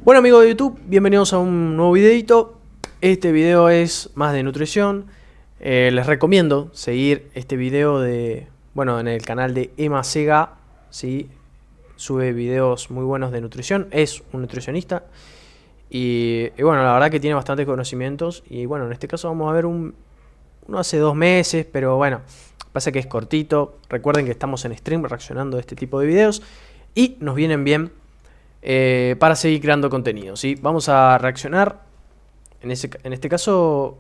Bueno, amigos de YouTube, bienvenidos a un nuevo videito. Este video es más de nutrición. Les recomiendo seguir este video en el canal de Emma Sega, ¿sí? Sube videos muy buenos de nutrición, es un nutricionista. Y bueno, la verdad que tiene bastantes conocimientos. Y bueno, en este caso vamos a ver uno hace 2 meses, pero bueno, pasa que es cortito. Recuerden que estamos en stream reaccionando a este tipo de videos y nos vienen bien para seguir creando contenido, ¿sí? Vamos a reaccionar. En este caso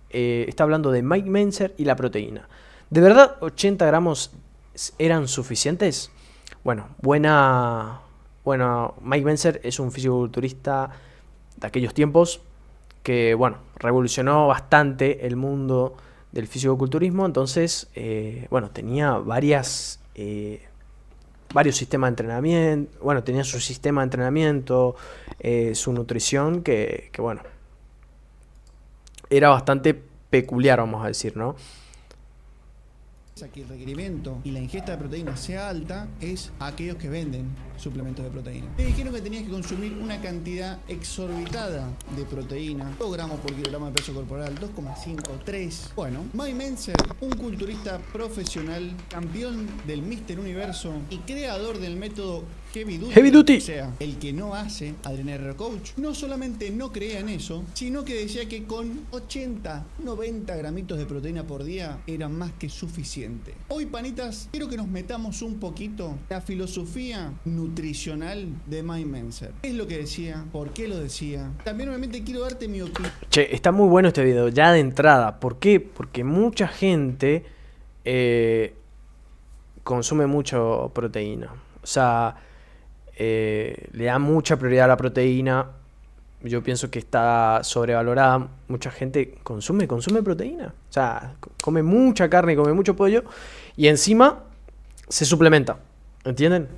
está hablando de Mike Mentzer y la proteína. ¿De verdad 80 gramos eran suficientes? Bueno, Mike Mentzer es un fisiculturista de aquellos tiempos que, bueno, revolucionó bastante el mundo del fisicoculturismo. Entonces, tenía varios sistemas de entrenamiento. Bueno, tenía su sistema de entrenamiento, su nutrición, que bueno, era bastante peculiar, vamos a decir, ¿no? Que el requerimiento y la ingesta de proteína sea alta es a aquellos que venden suplementos de proteína. Me dijeron que tenías que consumir una cantidad exorbitada de proteína, 2 gramos por kilogramo de peso corporal, 2,5, 3. Bueno, Mike Mentzer, un culturista profesional, campeón del Mr. Universo y creador del método Heavy Duty, o sea, el que no hace Adrenaline Coach, no solamente no creía en eso, sino que decía que con 80, 90 gramitos de proteína por día era más que suficiente. Hoy, panitas, quiero que nos metamos un poquito en la filosofía nutricional de Mike Mentzer. ¿Qué es lo que decía? ¿Por qué lo decía? También obviamente quiero darte mi opinión. Che, está muy bueno este video, ya de entrada. ¿Por qué? Porque mucha gente consume mucho proteína. O sea, le da mucha prioridad a la proteína. Yo pienso que está sobrevalorada. Mucha gente consume proteína. O sea, come mucha carne, come mucho pollo y encima se suplementa. ¿Entienden?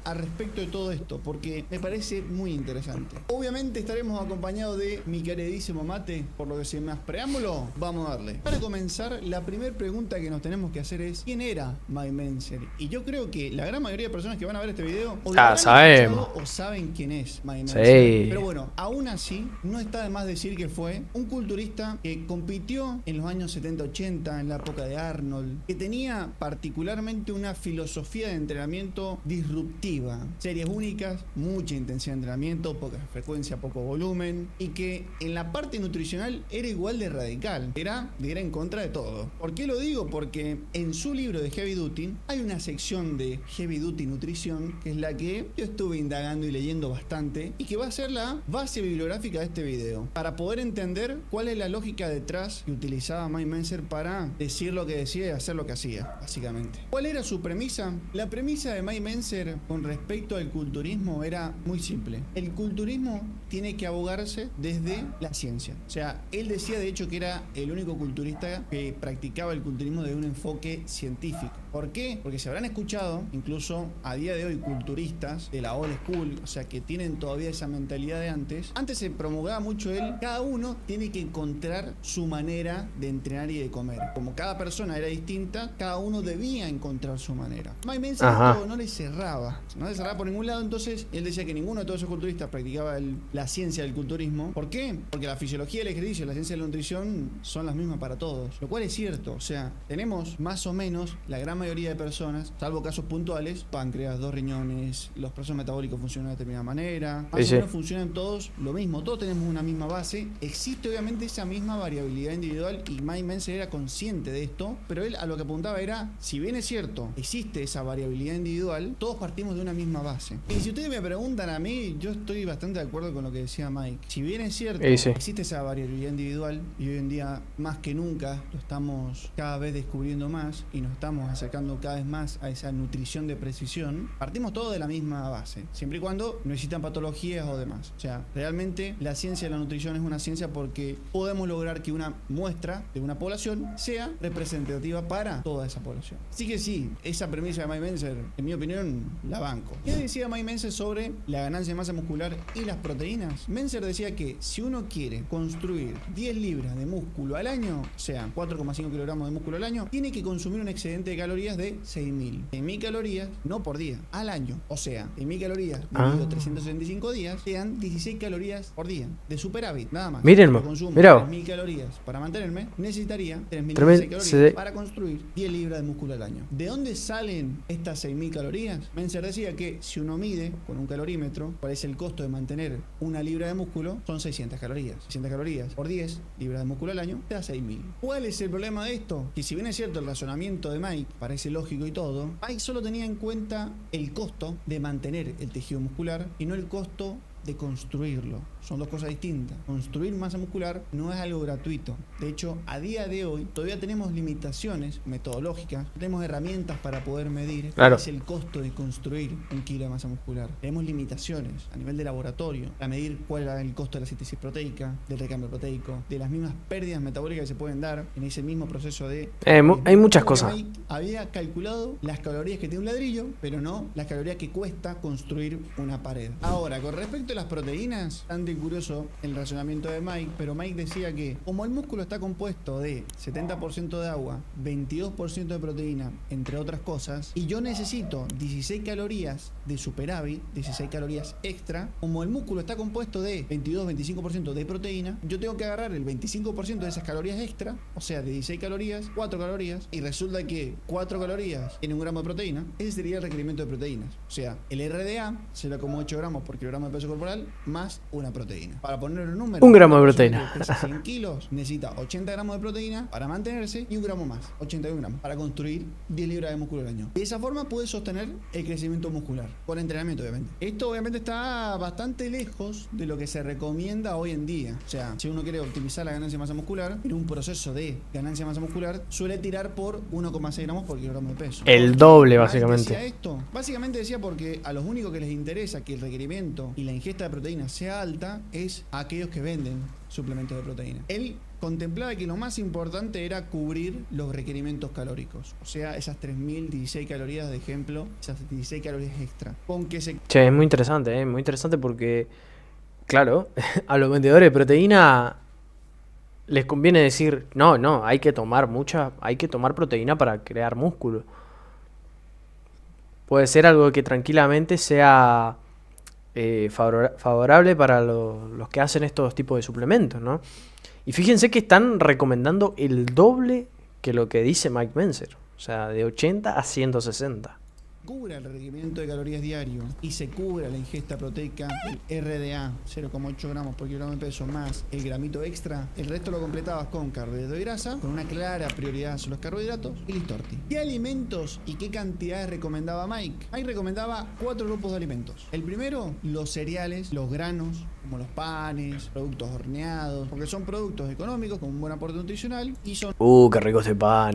Al respecto de todo esto, porque me parece muy interesante. Obviamente estaremos acompañados de mi queridísimo mate, por lo que sin más preámbulo, vamos a darle. Para comenzar, la primera pregunta que nos tenemos que hacer es ¿quién era Mike Mentzer? Y yo creo que la gran mayoría de personas que van a ver este video o sabemos o saben quién es Mike Mentzer. Sí. Pero bueno, aún así, no está de más decir que fue un culturista que compitió en los años 70-80, en la época de Arnold, que tenía particularmente una filosofía de entrenamiento disruptiva, series únicas, mucha intensidad de entrenamiento, poca frecuencia, poco volumen, y que en la parte nutricional era igual de radical, era en contra de todo. ¿Por qué lo digo? Porque en su libro de Heavy Duty hay una sección de Heavy Duty Nutrición, que es la que yo estuve indagando y leyendo bastante, y que va a ser la base bibliográfica de este video, para poder entender cuál es la lógica detrás que utilizaba Mike Mentzer para decir lo que decía y hacer lo que hacía, básicamente. ¿Cuál era su premisa? La premisa de Mike Mentzer con respecto al culturismo era muy simple. El culturismo tiene que abogarse desde la ciencia. O sea, él decía de hecho que era el único culturista que practicaba el culturismo desde un enfoque científico. ¿Por qué? Porque se habrán escuchado, incluso a día de hoy, culturistas de la old school, o sea, que tienen todavía esa mentalidad de antes. Antes se promulgaba mucho cada uno tiene que encontrar su manera de entrenar y de comer. Como cada persona era distinta, cada uno debía encontrar su manera. Mike Mentzer no le cerraba por ningún lado. Entonces él decía que ninguno de todos esos culturistas practicaba la ciencia del culturismo. ¿Por qué? Porque la fisiología del ejercicio y la ciencia de la nutrición son las mismas para todos, lo cual es cierto. O sea, tenemos más o menos la gran mayoría de personas, salvo casos puntuales, páncreas, 2 riñones, los procesos metabólicos funcionan de determinada manera, más o menos funcionan todos lo mismo, todos tenemos una misma base. Existe obviamente esa misma variabilidad individual y Mike Mentzer era consciente de esto, pero él a lo que apuntaba era, si bien es cierto, existe esa variabilidad individual, todos partimos de una misma base. Y si ustedes me preguntan a mí, yo estoy bastante de acuerdo con lo que decía Mike. Si bien es cierto, existe esa variabilidad individual y hoy en día más que nunca lo estamos cada vez descubriendo más y nos estamos acercando cada vez más a esa nutrición de precisión, partimos todos de la misma base, siempre y cuando no existan patologías o demás. O sea, realmente la ciencia de la nutrición es una ciencia porque podemos lograr que una muestra de una población sea representativa para toda esa población. Así que sí, esa premisa de Mike Mentzer, en mi opinión, la banco. ¿Qué decía Mike Mentzer sobre la ganancia de masa muscular y las proteínas? Mentzer decía que si uno quiere construir 10 libras de músculo al año, o sea, 4,5 kilogramos de músculo al año, tiene que consumir un excedente de calorías calorías de 6.000. 6.000 calorías, no por día, al año. O sea, 6.000 calorías dividido 365 días, quedan 16 calorías por día de superávit, nada más. Mírenme, Si consumo mirá. 3.000 calorías para mantenerme, necesitaría 3.016 Tremendo, calorías para construir 10 libras de músculo al año. ¿De dónde salen estas 6.000 calorías? Menser decía que si uno mide con un calorímetro cuál es el costo de mantener una libra de músculo, son 600 calorías. 600 calorías por 10 libras de músculo al año te da 6.000. ¿Cuál es el problema de esto? Que si bien es cierto el razonamiento de Mike parece lógico y todo, Mike solo tenía en cuenta el costo de mantener el tejido muscular y no el costo de construirlo. Son dos cosas distintas. Construir masa muscular no es algo gratuito. De hecho, a día de hoy todavía tenemos limitaciones metodológicas, tenemos herramientas para poder medir cuál es el costo de construir un kilo de masa muscular. Tenemos limitaciones a nivel de laboratorio para medir cuál era el costo de la síntesis proteica, del recambio proteico, de las mismas pérdidas metabólicas que se pueden dar en ese mismo proceso de... hay muchas cosas. Había calculado las calorías que tiene un ladrillo, pero no las calorías que cuesta construir una pared. Ahora, con respecto a las proteínas, bastante curioso el razonamiento de Mike, pero Mike decía que como el músculo está compuesto de 70% de agua, 22% de proteína, entre otras cosas, y yo necesito 16 calorías de superávit, 16 calorías extra, como el músculo está compuesto de 22-25% de proteína, yo tengo que agarrar el 25% de esas calorías extra, o sea, de 16 calorías, 4 calorías, y resulta que 4 calorías tiene 1 gramo de proteína, ese sería el requerimiento de proteínas. O sea, el RDA será como 8 gramos por kilogramo de peso corporal, más una proteína. Para poner un número, 1 gramo de proteína. Que pesa 100 kilos, necesita 80 gramos de proteína para mantenerse y 1 gramo más, 81 gramos, para construir 10 libras de músculo al año. De esa forma puede sostener el crecimiento muscular, con entrenamiento obviamente. Esto obviamente está bastante lejos de lo que se recomienda hoy en día. O sea, si uno quiere optimizar la ganancia de masa muscular, en un proceso de ganancia de masa muscular, suele tirar por 1,6 gramos por kilogramo de peso. El doble, básicamente. Decía esto? Básicamente decía porque a los únicos que les interesa que el requerimiento y la ingesta de proteínas sea alta es a aquellos que venden suplementos de proteína. Él contemplaba que lo más importante era cubrir los requerimientos calóricos, o sea, esas 3.016 calorías de ejemplo, esas 16 calorías extra. Con que se... Che, es muy interesante porque, claro, a los vendedores de proteína les conviene decir, no, hay que tomar proteína para crear músculo. Puede ser algo que tranquilamente sea favorable para los que hacen estos tipos de suplementos, ¿no? Y fíjense que están recomendando el doble que lo que dice Mike Menser, o sea, de 80 a 160. Cubra el requerimiento de calorías diario y se cubra la ingesta proteica, el RDA 0,8 gramos por kilogramo de peso más el gramito extra, el resto lo completabas con carbohidratos y grasa, con una clara prioridad sobre los carbohidratos y listorti. ¿Qué alimentos y qué cantidades recomendaba Mike? Mike recomendaba 4 grupos de alimentos. El primero, los cereales, los granos, como los panes, productos horneados, porque son productos económicos con un buen aporte nutricional y son... Qué rico ese pan,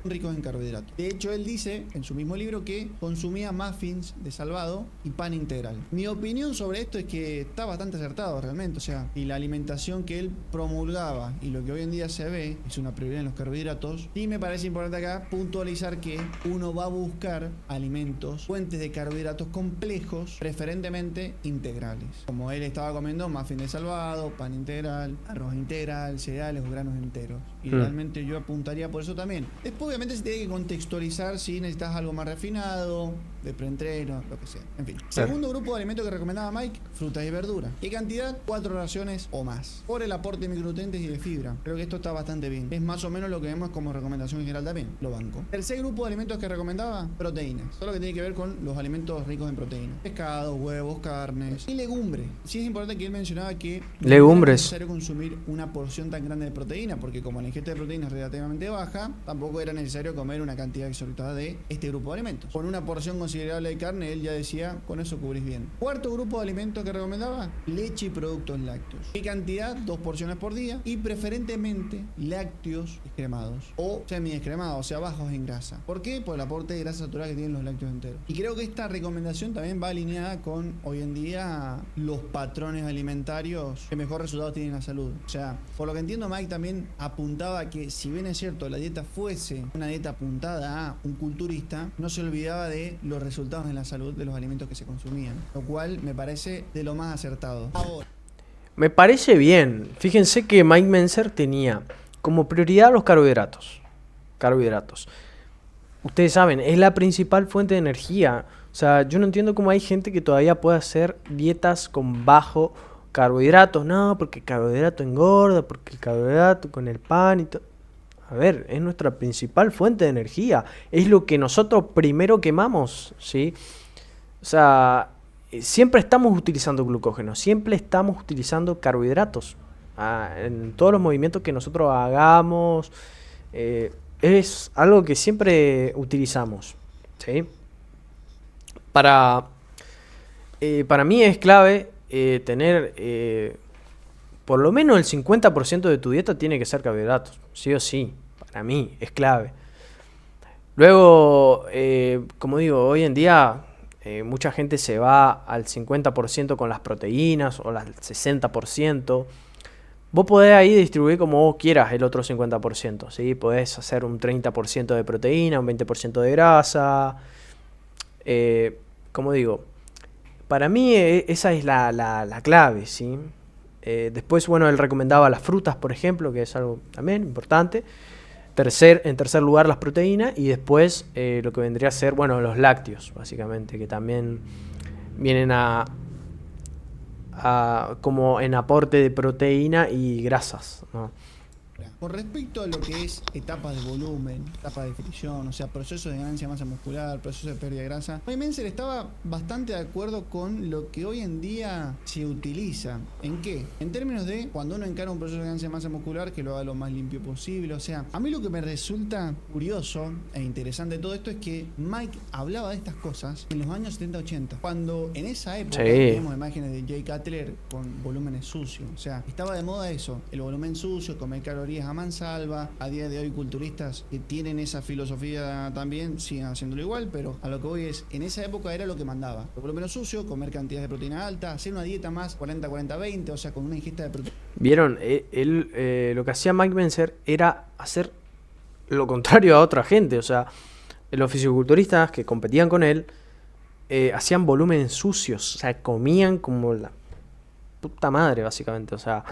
ricos en carbohidratos. De hecho, él dice en su mismo libro que consumía muffins de salvado y pan integral. Mi opinión sobre esto es que está bastante acertado realmente, o sea, y la alimentación que él promulgaba y lo que hoy en día se ve es una prioridad en los carbohidratos. Y me parece importante acá puntualizar que uno va a buscar alimentos, fuentes de carbohidratos complejos, preferentemente integrales. Como él estaba comiendo muffin de salvado, pan integral, arroz integral, cereales o granos enteros. Y realmente yo apuntaría por eso también. Después obviamente se tiene que contextualizar si necesitas algo más refinado, de preentreno, lo que sea. En fin. Segundo grupo de alimentos que recomendaba Mike, frutas y verduras. ¿Qué cantidad? 4 raciones o más. Por el aporte de micronutrientes y de fibra. Creo que esto está bastante bien. Es más o menos lo que vemos como recomendación en general también. Lo banco. Tercer grupo de alimentos que recomendaba, proteínas. Todo lo que tiene que ver con los alimentos ricos en proteínas. Pescados, huevos, carnes y legumbres. Sí es importante que él mencionaba que legumbres. No es necesario consumir una porción tan grande de proteína, porque como la ingesta de proteínas es relativamente baja, tampoco era necesario comer una cantidad exorbitada de este grupo de alimentos. Con una porción considerable de carne, él ya decía, con eso cubrís bien. Cuarto grupo de alimentos que recomendaba, leche y productos lácteos. ¿Qué cantidad? 2 porciones por día y preferentemente lácteos descremados o semi-descremados, o sea, bajos en grasa. ¿Por qué? Por el aporte de grasa saturada que tienen los lácteos enteros. Y creo que esta recomendación también va alineada con, hoy en día, los patrones alimentarios que mejor resultados tienen en la salud. O sea, por lo que entiendo, Mike también apuntaba que, si bien es cierto, la dieta fuese una dieta apuntada a un culturista, no se olvidaba de los resultados en la salud de los alimentos que se consumían, lo cual me parece de lo más acertado. Ahora, me parece bien. Fíjense que Mike Menser tenía como prioridad los carbohidratos. ustedes saben, es la principal fuente de energía. O sea, yo no entiendo cómo hay gente que todavía puede hacer dietas con bajo carbohidratos. No, porque el carbohidrato engorda, porque el carbohidrato con el pan y todo. A ver, es nuestra principal fuente de energía. Es lo que nosotros primero quemamos, ¿sí? O sea, siempre estamos utilizando glucógeno, siempre estamos utilizando carbohidratos. En todos los movimientos que nosotros hagamos, es algo que siempre utilizamos, ¿sí? Para, para mí es clave tener por lo menos el 50% de tu dieta tiene que ser carbohidratos, sí o sí. Para mí es clave. Luego, como digo, hoy en día mucha gente se va al 50% con las proteínas o al 60%. Vos podés ahí distribuir como vos quieras el otro 50%, ¿sí? Podés hacer un 30% de proteína, un 20% de grasa. Como digo, para mí esa es la clave, ¿sí? Después, bueno, él recomendaba las frutas, por ejemplo, que es algo también importante. En tercer lugar, las proteínas. Y después lo que vendría a ser, bueno, los lácteos, básicamente, que también vienen como en aporte de proteína y grasas, ¿no? Con respecto a lo que es etapas de volumen, etapas de fricción, o sea, procesos de ganancia de masa muscular, procesos de pérdida de grasa, Mike Mentzer estaba bastante de acuerdo con lo que hoy en día se utiliza. ¿En qué? En términos de cuando uno encara un proceso de ganancia de masa muscular, que lo haga lo más limpio posible. O sea, a mí lo que me resulta curioso e interesante de todo esto es que Mike hablaba de estas cosas en los años 70-80, cuando en esa época tenemos imágenes de Jay Cutler con volúmenes sucios. O sea, estaba de moda eso, el volumen sucio, comer calorías a mansalva. A día de hoy culturistas que tienen esa filosofía también siguen haciéndolo igual, pero a lo que voy es, en esa época era lo que mandaba. El volumen sucio, comer cantidades de proteína alta, hacer una dieta más 40-40-20, o sea, con una ingesta de proteína. ¿Vieron? Lo que hacía Mike Mentzer era hacer lo contrario a otra gente. O sea, los fisiculturistas que competían con él hacían volúmenes sucios. O sea, comían como la puta madre, básicamente. O sea,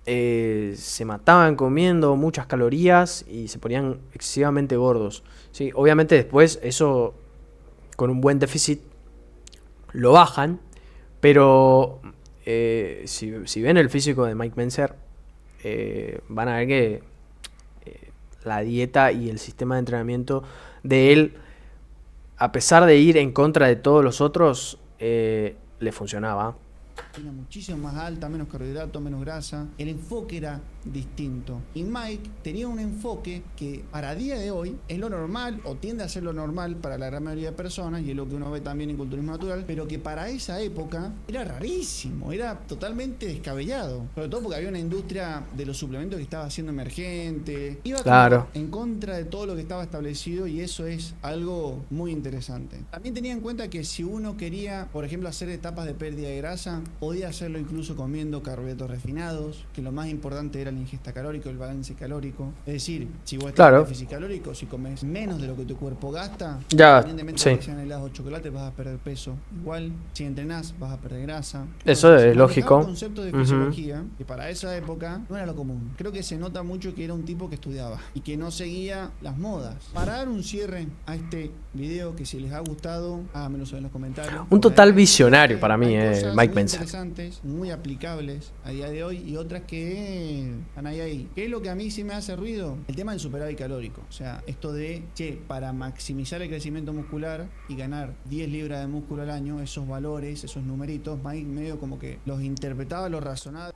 se mataban comiendo muchas calorías y se ponían excesivamente gordos, ¿sí? Obviamente después eso con un buen déficit lo bajan, pero si ven el físico de Mike Mentzer, van a ver que la dieta y el sistema de entrenamiento de él, a pesar de ir en contra de todos los otros, le funcionaba. Era muchísimo más alta, menos carbohidratos, menos grasa. El enfoque era distinto. Y Mike tenía un enfoque que para día de hoy es lo normal, o tiende a ser lo normal para la gran mayoría de personas, y es lo que uno ve también en culturismo natural, pero que para esa época era rarísimo, era totalmente descabellado. Sobre todo porque había una industria de los suplementos que estaba siendo emergente. Iba en contra de todo lo que estaba establecido, y eso es algo muy interesante. También tenía en cuenta que si uno quería, por ejemplo, hacer etapas de pérdida de grasa, podía hacerlo incluso comiendo carbohidratos refinados, que lo más importante era la ingesta calórica, el balance calórico. Es decir, si vos estás en déficit calórico, si comes menos de lo que tu cuerpo gasta, independientemente de que sean helados o chocolates, vas a perder peso. Igual, si entrenás, vas a perder grasa. Eso es lógico. Un concepto de fisiología que para esa época no era lo común. Creo que se nota mucho que era un tipo que estudiaba y que no seguía las modas. Para dar un cierre a este video, que si les ha gustado, háganmelo saber en los comentarios. Un total visionario para mí, Mike Mentzer. Interesantes, muy aplicables a día de hoy, y otras que están ahí. ¿Qué es lo que a mí sí me hace ruido? El tema del superávit calórico. O sea, esto de, para maximizar el crecimiento muscular y ganar 10 libras de músculo al año, esos valores, esos numeritos, medio como que los interpretaba, los razonaba.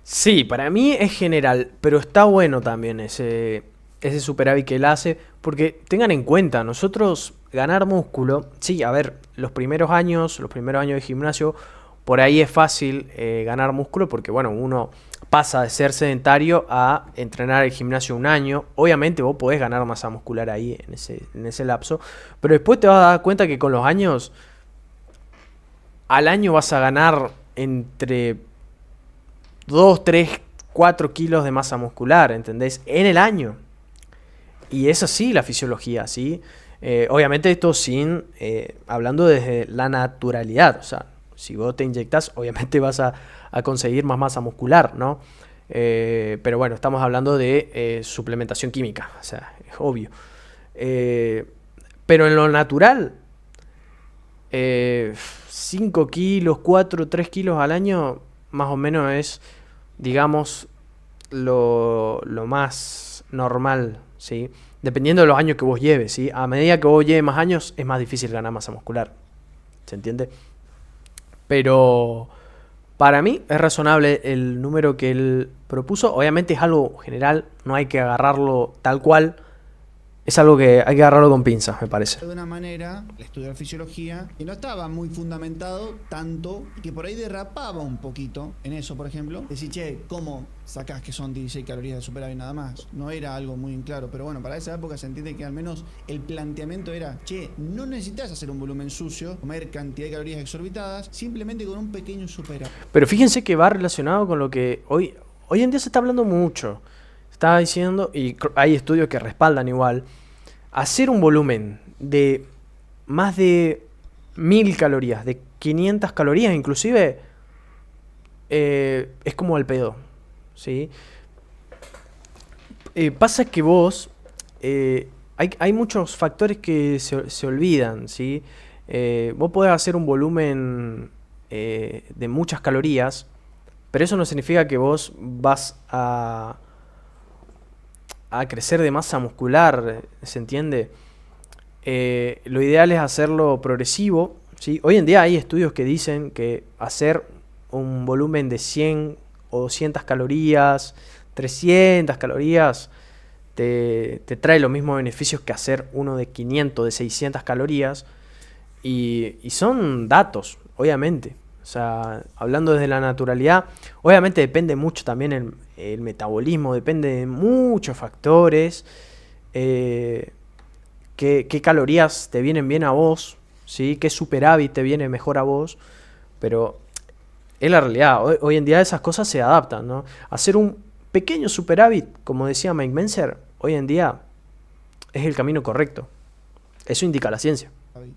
Sí, para mí es general, pero está bueno también ese superávit que él hace, porque tengan en cuenta, nosotros ganar músculo, sí, a ver, los primeros años de gimnasio, por ahí es fácil ganar músculo porque, bueno, uno pasa de ser sedentario a entrenar el gimnasio un año. Obviamente vos podés ganar masa muscular ahí en ese lapso, pero después te vas a dar cuenta que con los años, al año vas a ganar entre 2, 3, 4 kilos de masa muscular, ¿entendés? En el año. Y es así la fisiología, ¿sí? Obviamente esto hablando desde la naturalidad, o sea, si vos te inyectas, obviamente vas a conseguir más masa muscular, ¿no? Pero bueno, estamos hablando de suplementación química, o sea, es obvio. Pero en lo natural, 5 kilos, 4, 3 kilos al año, más o menos es, digamos, lo más normal, ¿sí? Dependiendo de los años que vos lleves, ¿sí? A medida que vos lleves más años, es más difícil ganar masa muscular. ¿Se entiende? Pero para mí es razonable el número que él propuso. Obviamente es algo general, no hay que agarrarlo tal cual. Es algo que hay que agarrarlo con pinzas, me parece. De una manera, al estudiar fisiología, que no estaba muy fundamentado tanto y que por ahí derrapaba un poquito en eso, por ejemplo. Decir, che, ¿cómo sacás que son 16 calorías de superávit nada más? No era algo muy en claro, pero bueno, para esa época se entiende que al menos el planteamiento era, che, no necesitas hacer un volumen sucio, comer cantidad de calorías exorbitadas, simplemente con un pequeño superávit. Pero fíjense que va relacionado con lo que hoy en día se está hablando mucho. Estaba diciendo, y hay estudios que respaldan igual, hacer un volumen de más de 1000 calorías, de 500 calorías inclusive, es como el pedo, ¿sí? Pasa que vos, hay muchos factores que se olvidan, ¿sí? Vos podés hacer un volumen de muchas calorías, pero eso no significa que vos vas a crecer de masa muscular, ¿se entiende? Lo ideal es hacerlo progresivo, ¿sí? Hoy en día hay estudios que dicen que hacer un volumen de 100 o 200 calorías, 300 calorías, te trae los mismos beneficios que hacer uno de 500, de 600 calorías. Y son datos, obviamente. O sea, hablando desde la naturalidad, obviamente depende mucho también el metabolismo, depende de muchos factores. Qué calorías te vienen bien a vos, ¿sí? Qué superávit te viene mejor a vos. Pero es la realidad. Hoy en día esas cosas se adaptan, ¿no? Hacer un pequeño superávit, como decía Mike Mentzer, hoy en día es el camino correcto. Eso indica la ciencia.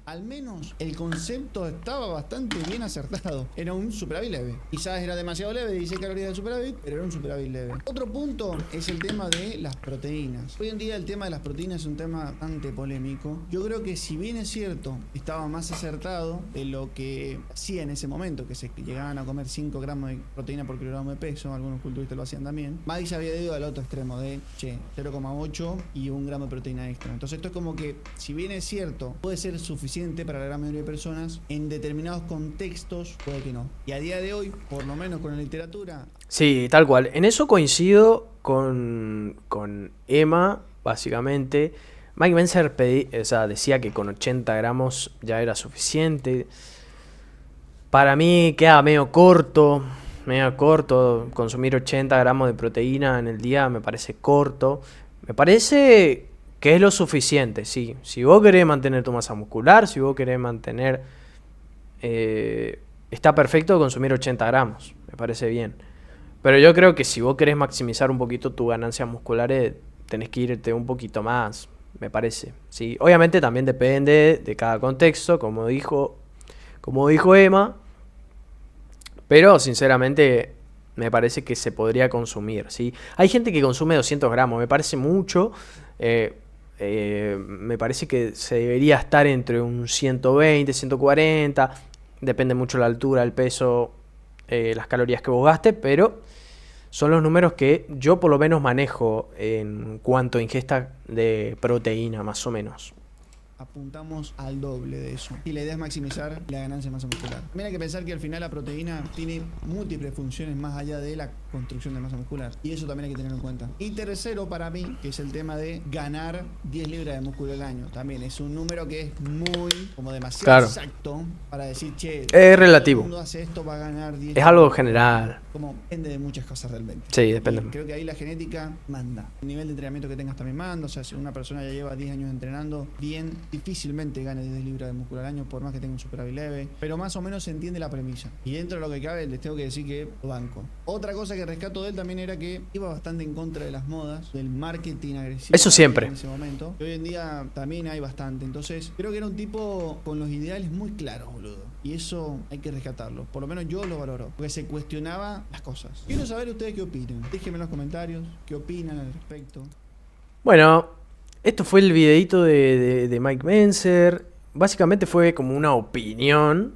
Al menos el concepto estaba bastante bien acertado. Era un superávit leve. Quizás era demasiado leve, 16 calorías de superávit, pero era un superávit leve. Otro punto es el tema de las proteínas. Hoy en día el tema de las proteínas es un tema bastante polémico. Yo creo que si bien es cierto, estaba más acertado de lo que hacía en ese momento, que se llegaban a comer 5 gramos de proteína por kilogramo de peso, algunos culturistas lo hacían también. Mike se había ido al otro extremo de, 0,8 y 1 gramo de proteína extra. Entonces esto es como que, si bien es cierto, puede ser suficiente para la gran mayoría de personas, en determinados contextos puede que no. Y a día de hoy, por lo menos con la literatura... Sí, tal cual. En eso coincido con Emma, básicamente. Mike Mentzer decía que con 80 gramos ya era suficiente. Para mí queda medio corto. Consumir 80 gramos de proteína en el día me parece corto. Me parece que es lo suficiente, sí. Si vos querés mantener tu masa muscular, si vos querés mantener... está perfecto consumir 80 gramos, me parece bien. Pero yo creo que si vos querés maximizar un poquito tus ganancias musculares, tenés que irte un poquito más, me parece, ¿sí? Obviamente también depende de cada contexto, como dijo Emma. Pero sinceramente me parece que se podría consumir, ¿sí? Hay gente que consume 200 gramos, me parece mucho. Me parece que se debería estar entre un 120, 140. Depende mucho la altura, el peso, las calorías que vos gastes, pero son los números que yo por lo menos manejo en cuanto a ingesta de proteína, más o menos. Apuntamos al doble de eso. Y la idea es maximizar la ganancia de masa muscular. También hay que pensar que al final la proteína tiene múltiples funciones más allá de la construcción de masa muscular. Y eso también hay que tenerlo en cuenta. Y tercero para mí, que es el tema de ganar 10 libras de músculo al año. También es un número que es muy, como demasiado exacto para decir, che, es relativo. Todo el mundo hace esto, va a ganar 10 Es algo general. Como depende de muchas cosas realmente. Sí, depende. Y creo que ahí la genética manda. El nivel de entrenamiento que tengas también manda. O sea, si una persona ya lleva 10 años entrenando bien, difícilmente gane 10 libras de músculo al año, por más que tenga un superávit leve. Pero más o menos se entiende la premisa. Y dentro de lo que cabe, les tengo que decir que lo banco. Otra cosa que rescato de él también era que iba bastante en contra de las modas, del marketing agresivo. Eso siempre. En ese momento. Y hoy en día también hay bastante. Entonces, creo que era un tipo con los ideales muy claros, boludo. Y eso hay que rescatarlo. Por lo menos yo lo valoro. Porque se cuestionaba las cosas. Quiero saber ustedes qué opinan. Déjenme en los comentarios qué opinan al respecto. Bueno, Esto fue el videito de Mike Menzer. Básicamente fue como una opinión.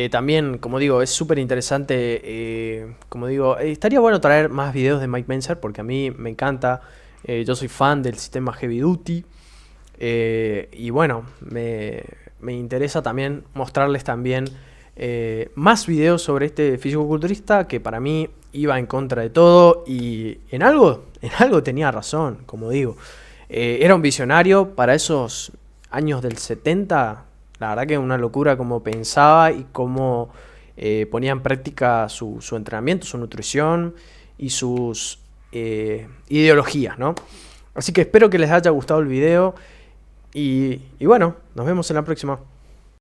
También, como digo, es súper interesante. Como digo, estaría bueno traer más videos de Mike Menzer porque a mí me encanta. Yo soy fan del sistema Heavy Duty. Y bueno, me interesa también mostrarles también más videos sobre este fisicoculturista que para mí iba en contra de todo y en algo tenía razón, como digo. Era un visionario para esos años del 70. La verdad que una locura como pensaba y cómo ponía en práctica su entrenamiento, su nutrición y sus ideologías, ¿no? Así que espero que les haya gustado el video y bueno, nos vemos en la próxima.